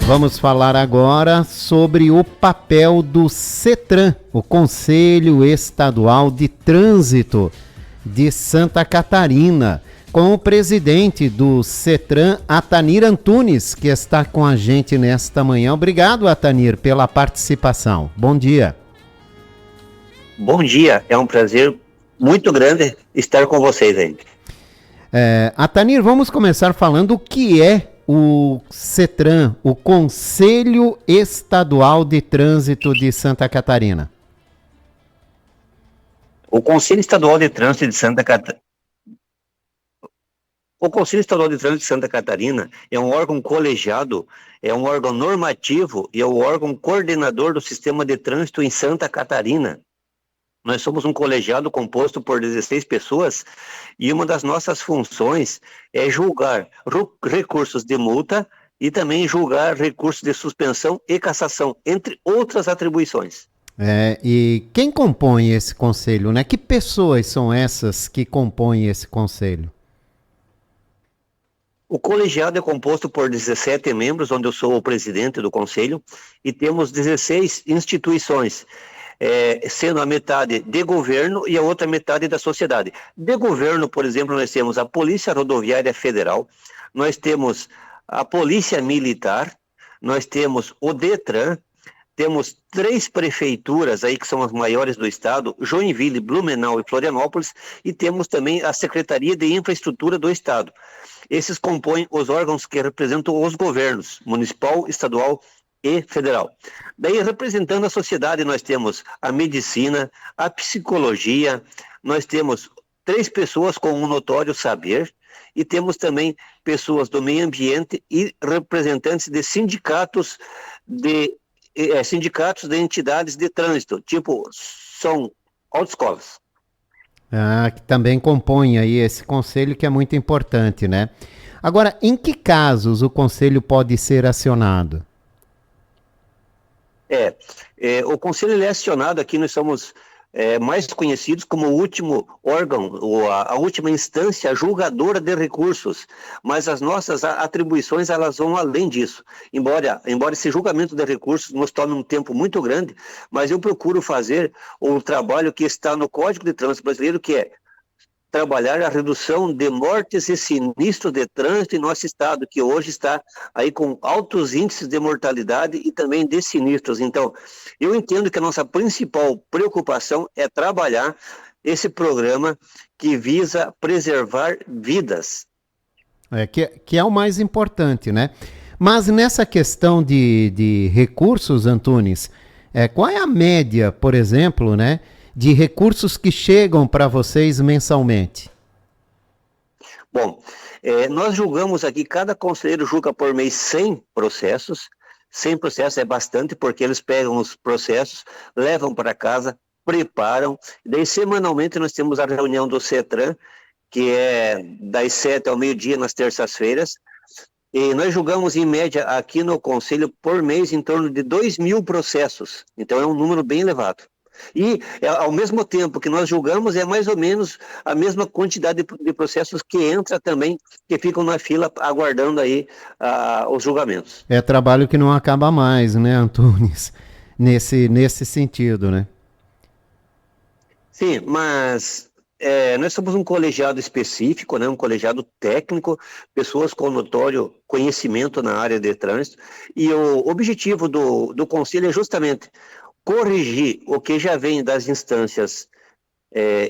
Vamos falar agora sobre o papel do CETRAN, o Conselho Estadual de Trânsito de Santa Catarina, com o presidente do CETRAN, Atanir Antunes, que está com a gente nesta manhã. Obrigado, Atanir, pela participação. Bom dia. Bom dia, é um prazer muito grande estar com vocês aí. Atanir, vamos começar falando o que é o CETRAN, o Conselho Estadual de Trânsito de Santa Catarina. O Conselho Estadual de Trânsito de Santa Catarina. O Conselho Estadual de Trânsito de Santa Catarina é um órgão colegiado, é um órgão normativo e é o órgão coordenador do sistema de trânsito em Santa Catarina. Nós somos um colegiado composto por 16 pessoas e uma das nossas funções é julgar recursos de multa e também julgar recursos de suspensão e cassação, entre outras atribuições. E quem compõe esse conselho, né? Que pessoas são essas que compõem esse conselho? O colegiado é composto por 17 membros, onde eu sou o presidente do conselho, e temos 16 instituições, sendo a metade de governo e a outra metade da sociedade. De governo, por exemplo, nós temos a Polícia Rodoviária Federal, nós temos a Polícia Militar, nós temos o DETRAN, temos 3 prefeituras aí que são as maiores do estado, Joinville, Blumenau e Florianópolis, e temos também a Secretaria de Infraestrutura do estado. Esses compõem os órgãos que representam os governos, municipal, estadual e federal. Daí, representando a sociedade, nós temos a medicina, a psicologia, nós temos 3 pessoas com um notório saber e temos também pessoas do meio ambiente e representantes de sindicatos de entidades de trânsito, tipo, são autoescolas. Que também compõe aí esse conselho, que é muito importante, né? Agora, em que casos o conselho pode ser acionado? O conselho ele é acionado, aqui nós somos mais conhecidos como o último órgão, ou a última instância julgadora de recursos, mas as nossas atribuições elas vão além disso, embora esse julgamento de recursos nos tome um tempo muito grande, mas eu procuro fazer o trabalho que está no Código de Trânsito Brasileiro, que é trabalhar a redução de mortes e sinistros de trânsito em nosso estado, que hoje está aí com altos índices de mortalidade e também de sinistros. Então, eu entendo que a nossa principal preocupação é trabalhar esse programa que visa preservar vidas. Que é o mais importante, né? Mas nessa questão de recursos, Antunes, qual é a média, por exemplo, né, de recursos que chegam para vocês mensalmente? Bom, nós julgamos aqui, cada conselheiro julga por mês 100 processos. 100 processos é bastante, porque eles pegam os processos, levam para casa, preparam, daí semanalmente nós temos a reunião do CETRAN, que é das 7 ao meio-dia nas terças-feiras, e nós julgamos em média aqui no conselho por mês em torno de 2.000 processos, então é um número bem elevado. E ao mesmo tempo que nós julgamos, é mais ou menos a mesma quantidade de processos que entra também, que ficam na fila aguardando aí os julgamentos. É trabalho que não acaba mais, né, Antunes? Nesse sentido, né? Sim, mas nós somos um colegiado específico, né, um colegiado técnico, pessoas com notório conhecimento na área de trânsito, e o objetivo do conselho é justamente corrigir o que já vem das instâncias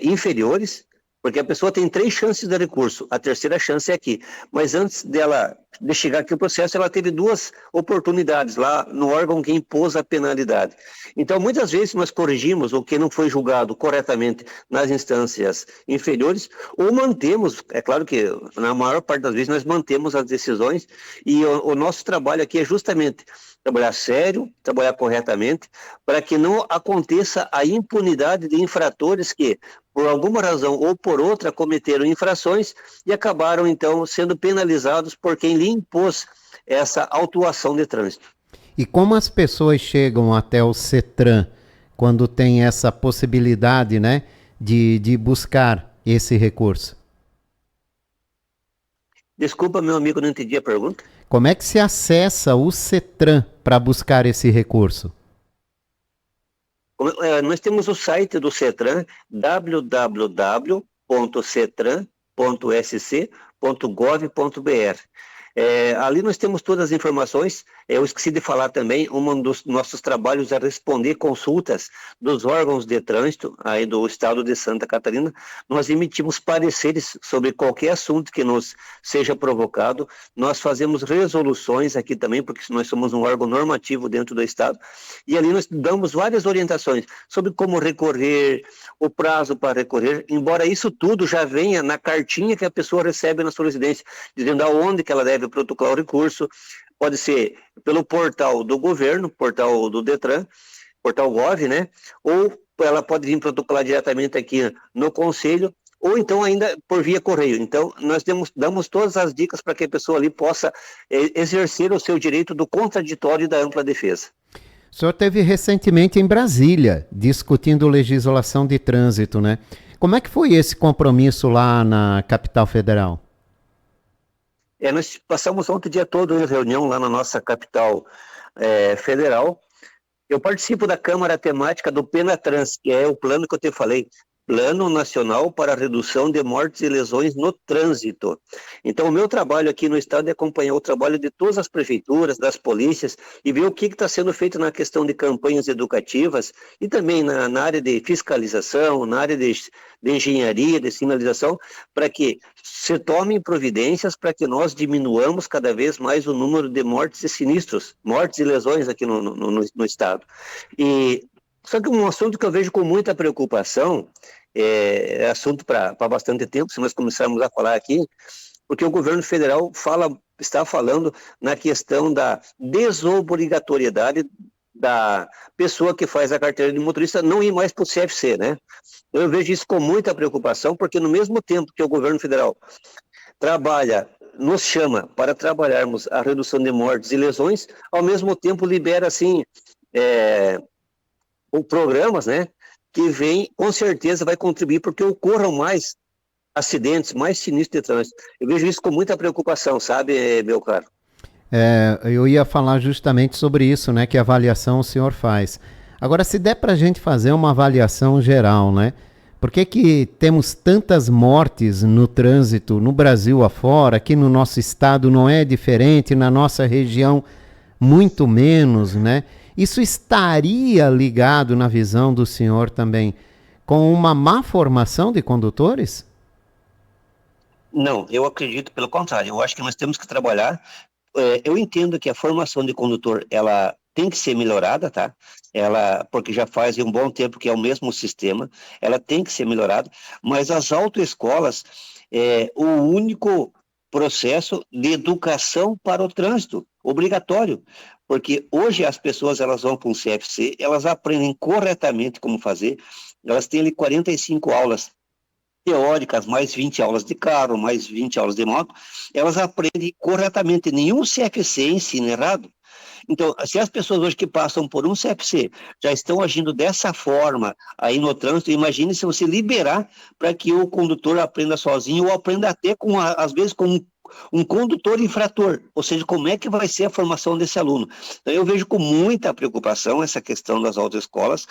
inferiores, porque a pessoa tem 3 chances de recurso, a terceira chance é aqui, mas antes de chegar aqui o processo, ela teve 2 oportunidades lá no órgão que impôs a penalidade. Então, muitas vezes nós corrigimos o que não foi julgado corretamente nas instâncias inferiores, ou mantemos, é claro que na maior parte das vezes nós mantemos as decisões, e o nosso trabalho aqui é justamente trabalhar sério, trabalhar corretamente, para que não aconteça a impunidade de infratores que, por alguma razão ou por outra, cometeram infrações e acabaram, então, sendo penalizados por quem lhe impôs essa autuação de trânsito. E como as pessoas chegam até o CETRAN quando tem essa possibilidade, né, de buscar esse recurso? Desculpa, meu amigo, não entendi a pergunta. Como é que se acessa o CETRAN para buscar esse recurso? Nós temos o site do CETRAN, www.cetran.sc.gov.br. Ali nós temos todas as informações. Eu esqueci de falar também, um dos nossos trabalhos é responder consultas dos órgãos de trânsito aí do estado de Santa Catarina. Nós emitimos pareceres sobre qualquer assunto que nos seja provocado. Nós fazemos resoluções aqui também, porque nós somos um órgão normativo dentro do estado. E ali nós damos várias orientações sobre como recorrer, o prazo para recorrer, embora isso tudo já venha na cartinha que a pessoa recebe na sua residência, dizendo aonde que ela deve protocolar o recurso. Pode ser pelo portal do governo, portal do Detran, portal Gov, né? Ou ela pode vir protocolar diretamente aqui no conselho, ou então ainda por via correio. Então, nós damos todas as dicas para que a pessoa ali possa exercer o seu direito do contraditório e da ampla defesa. O senhor esteve recentemente em Brasília, discutindo legislação de trânsito, né? Como é que foi esse compromisso lá na capital federal? Nós passamos ontem o dia todo em reunião lá na nossa capital federal. Eu participo da Câmara Temática do Penatrans, que é o plano que eu te falei, Plano Nacional para a Redução de Mortes e Lesões no Trânsito. Então, o meu trabalho aqui no estado é acompanhar o trabalho de todas as prefeituras, das polícias, e ver o que está sendo feito na questão de campanhas educativas e também na área de fiscalização, na área de engenharia, de sinalização, para que se tomem providências para que nós diminuamos cada vez mais o número de mortes e sinistros, mortes e lesões aqui no estado. Só que um assunto que eu vejo com muita preocupação, é assunto para bastante tempo, se nós começarmos a falar aqui, porque o governo federal está falando na questão da desobrigatoriedade da pessoa que faz a carteira de motorista não ir mais para o CFC, né? Eu vejo isso com muita preocupação, porque no mesmo tempo que o governo federal nos chama para trabalharmos a redução de mortes e lesões, ao mesmo tempo libera, assim, programas, né, que com certeza vai contribuir porque ocorram mais acidentes, mais sinistros de trânsito. Eu vejo isso com muita preocupação, sabe, meu caro? Eu ia falar justamente sobre isso, né, que avaliação o senhor faz. Agora, se der para a gente fazer uma avaliação geral, né, por que temos tantas mortes no trânsito no Brasil afora, aqui no nosso estado não é diferente, na nossa região muito menos, né? Isso estaria ligado, na visão do senhor também, com uma má formação de condutores? Não, eu acredito pelo contrário. Eu acho que nós temos que trabalhar. Eu entendo que a formação de condutor, ela tem que ser melhorada, tá? Porque já faz um bom tempo que é o mesmo sistema, ela tem que ser melhorada, mas as autoescolas é o único processo de educação para o trânsito, obrigatório. Porque hoje as pessoas elas vão para um CFC, elas aprendem corretamente como fazer, elas têm ali 45 aulas teóricas, mais 20 aulas de carro, mais 20 aulas de moto, elas aprendem corretamente, nenhum CFC ensina errado. Então, se as pessoas hoje que passam por um CFC já estão agindo dessa forma aí no trânsito, imagine se você liberar para que o condutor aprenda sozinho ou aprenda até, às vezes, com um condutor infrator, ou seja, como é que vai ser a formação desse aluno. Então, eu vejo com muita preocupação essa questão das autoescolas,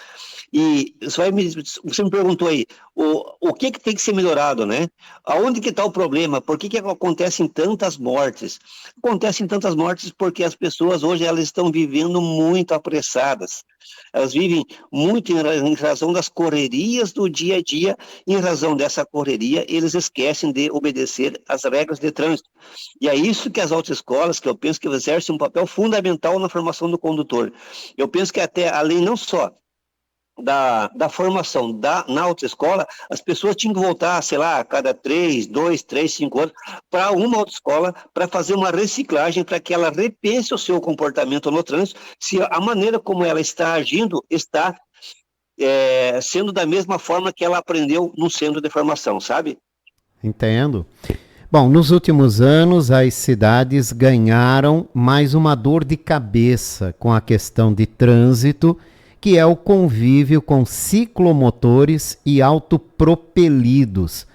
e você me perguntou aí, o que tem que ser melhorado, né? Aonde que está o problema? Por que acontecem tantas mortes? Acontecem tantas mortes porque as pessoas hoje elas estão vivendo muito apressadas. Elas vivem muito em razão das correrias do dia a dia, em razão dessa correria, eles esquecem de obedecer às regras de trânsito. E é isso que as autoescolas, que eu penso que exercem um papel fundamental na formação do condutor. Eu penso que até, além não só da formação na autoescola, as pessoas tinham que voltar, sei lá, a cada 5 anos, para uma autoescola, para fazer uma reciclagem, para que ela repense o seu comportamento no trânsito, se a maneira como ela está agindo está sendo da mesma forma que ela aprendeu no centro de formação, sabe? Entendo. Bom, nos últimos anos, as cidades ganharam mais uma dor de cabeça com a questão de trânsito, que é o convívio com ciclomotores e autopropelidos.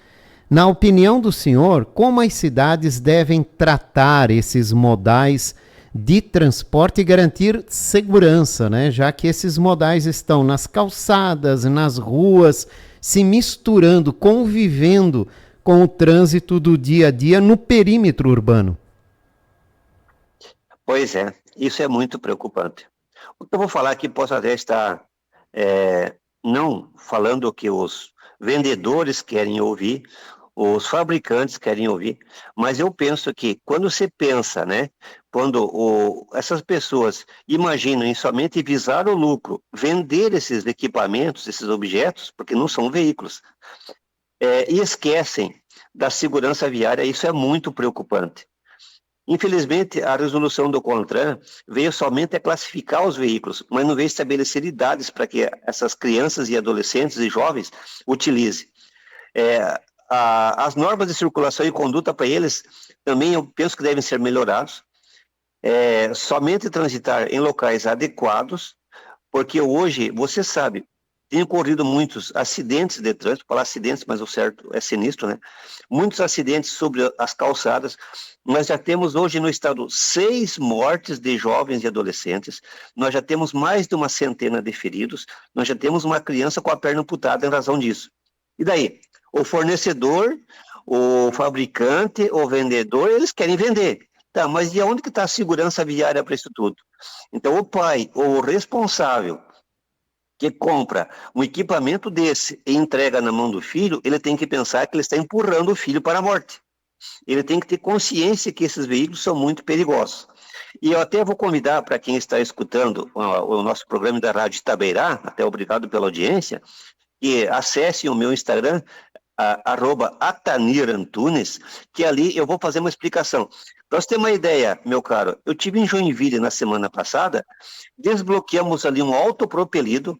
Na opinião do senhor, como as cidades devem tratar esses modais de transporte e garantir segurança, né? Já que esses modais estão nas calçadas, nas ruas, se misturando, convivendo com o trânsito do dia a dia no perímetro urbano? Pois é, isso é muito preocupante. O que eu vou falar aqui posso até estar não falando o que os vendedores querem ouvir, os fabricantes querem ouvir, mas eu penso que quando você pensa, né, quando essas pessoas imaginam em somente visar o lucro, vender esses equipamentos, esses objetos, porque não são veículos, e esquecem da segurança viária, isso é muito preocupante. Infelizmente, a resolução do CONTRAN veio somente a classificar os veículos, mas não veio estabelecer idades para que essas crianças e adolescentes e jovens utilizem. As normas de circulação e conduta para eles também eu penso que devem ser melhorados. Somente transitar em locais adequados, porque hoje, você sabe, tem ocorrido muitos acidentes de trânsito, falar acidentes, mas o certo é sinistro, né? Muitos acidentes sobre as calçadas. Nós já temos hoje no estado 6 mortes de jovens e adolescentes, nós já temos mais de uma centena de feridos, nós já temos uma criança com a perna amputada em razão disso. E daí? O fornecedor, o fabricante, o vendedor, eles querem vender. Tá, mas de onde que está a segurança viária para isso tudo? Então, o pai ou o responsável que compra um equipamento desse e entrega na mão do filho, ele tem que pensar que ele está empurrando o filho para a morte. Ele tem que ter consciência que esses veículos são muito perigosos. E eu até vou convidar para quem está escutando o nosso programa da Rádio Itabeirá, até obrigado pela audiência, que acessem o meu Instagram, @AtanirAntunes, que ali eu vou fazer uma explicação. Para você ter uma ideia, meu caro, eu tive em Joinville na semana passada, desbloqueamos ali um autopropelido,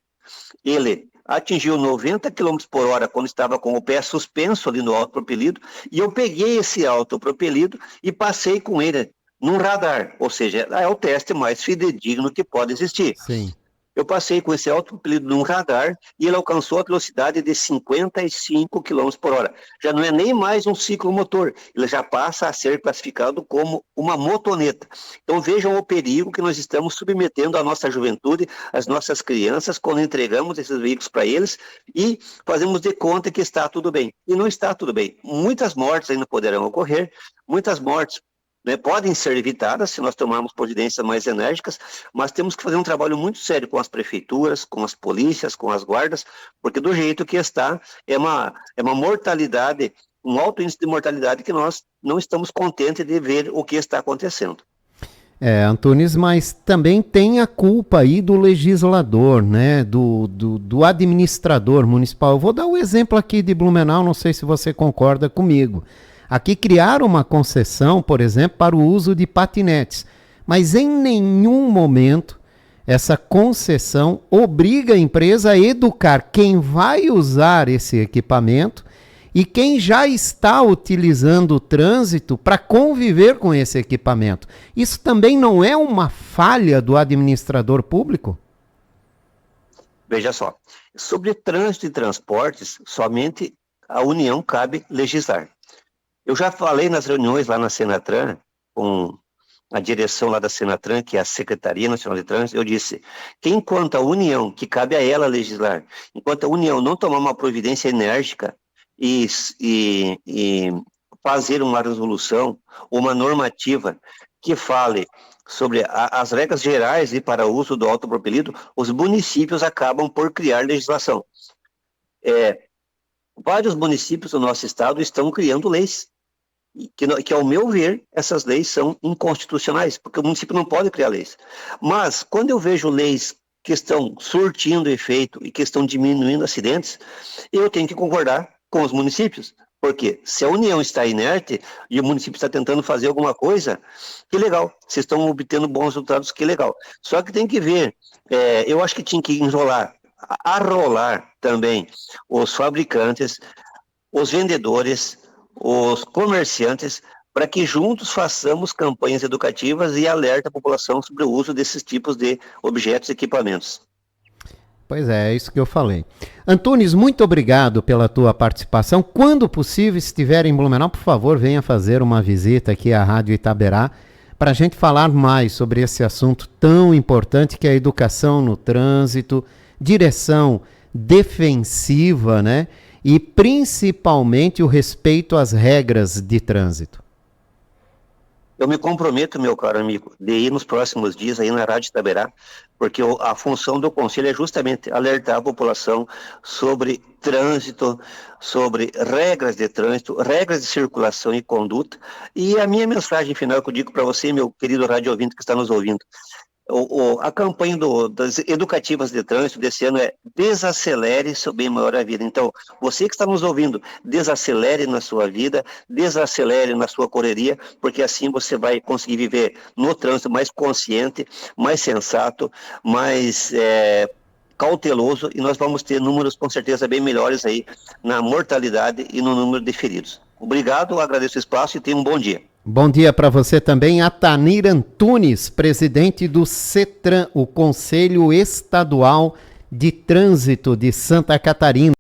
ele atingiu 90 km por hora quando estava com o pé suspenso ali no autopropelido, e eu peguei esse autopropelido e passei com ele num radar, ou seja, é o teste mais fidedigno que pode existir. Sim. Eu passei com esse autopropelido num radar e ele alcançou a velocidade de 55 km por hora. Já não é nem mais um ciclomotor, ele já passa a ser classificado como uma motoneta. Então vejam o perigo que nós estamos submetendo à nossa juventude, às nossas crianças, quando entregamos esses veículos para eles e fazemos de conta que está tudo bem. E não está tudo bem. Muitas mortes ainda poderão ocorrer, muitas mortes, né, podem ser evitadas se nós tomarmos providências mais enérgicas, mas temos que fazer um trabalho muito sério com as prefeituras, com as polícias, com as guardas, porque do jeito que está, é uma mortalidade, um alto índice de mortalidade que nós não estamos contentes de ver o que está acontecendo. Antunes, mas também tem a culpa aí do legislador, né, do administrador municipal. Eu vou dar o exemplo aqui de Blumenau, não sei se você concorda comigo. Aqui criaram uma concessão, por exemplo, para o uso de patinetes, mas em nenhum momento essa concessão obriga a empresa a educar quem vai usar esse equipamento e quem já está utilizando o trânsito para conviver com esse equipamento. Isso também não é uma falha do administrador público? Veja só, sobre trânsito e transportes, somente a União cabe legislar. Eu já falei nas reuniões lá na Senatran, com a direção lá da Senatran, que é a Secretaria Nacional de Trânsito, eu disse que enquanto a União, que cabe a ela legislar, enquanto a União não tomar uma providência enérgica e fazer uma resolução, uma normativa que fale sobre as regras gerais e para o uso do autopropelido, os municípios acabam por criar legislação. Vários municípios do nosso estado estão criando leis, que ao meu ver, essas leis são inconstitucionais, porque o município não pode criar leis. Mas, quando eu vejo leis que estão surtindo efeito e que estão diminuindo acidentes, eu tenho que concordar com os municípios, porque se a União está inerte e o município está tentando fazer alguma coisa, que legal, vocês estão obtendo bons resultados, que legal. Só que tem que ver, eu acho que tinha que arrolar também os fabricantes, os vendedores, os comerciantes, para que juntos façamos campanhas educativas e alerta a população sobre o uso desses tipos de objetos e equipamentos. Pois é isso que eu falei. Antunes, muito obrigado pela tua participação. Quando possível, se estiver em Blumenau, por favor, venha fazer uma visita aqui à Rádio Itaberá para a gente falar mais sobre esse assunto tão importante que é a educação no trânsito, direção defensiva, né? E principalmente o respeito às regras de trânsito. Eu me comprometo, meu caro amigo, de ir nos próximos dias aí na Rádio Itaberá, porque a função do Conselho é justamente alertar a população sobre trânsito, sobre regras de trânsito, regras de circulação e conduta. E a minha mensagem final que eu digo para você, meu querido rádio ouvinte que está nos ouvindo, a campanha das educativas de trânsito desse ano é desacelere seu bem maior a vida. Então, você que está nos ouvindo, desacelere na sua vida, desacelere na sua correria, porque assim você vai conseguir viver no trânsito mais consciente, mais sensato, mais cauteloso, e nós vamos ter números com certeza bem melhores aí na mortalidade e no número de feridos. Obrigado, agradeço o espaço e tenha um bom dia. Bom dia para você também, Atanir Antunes, presidente do CETRAN, o Conselho Estadual de Trânsito de Santa Catarina.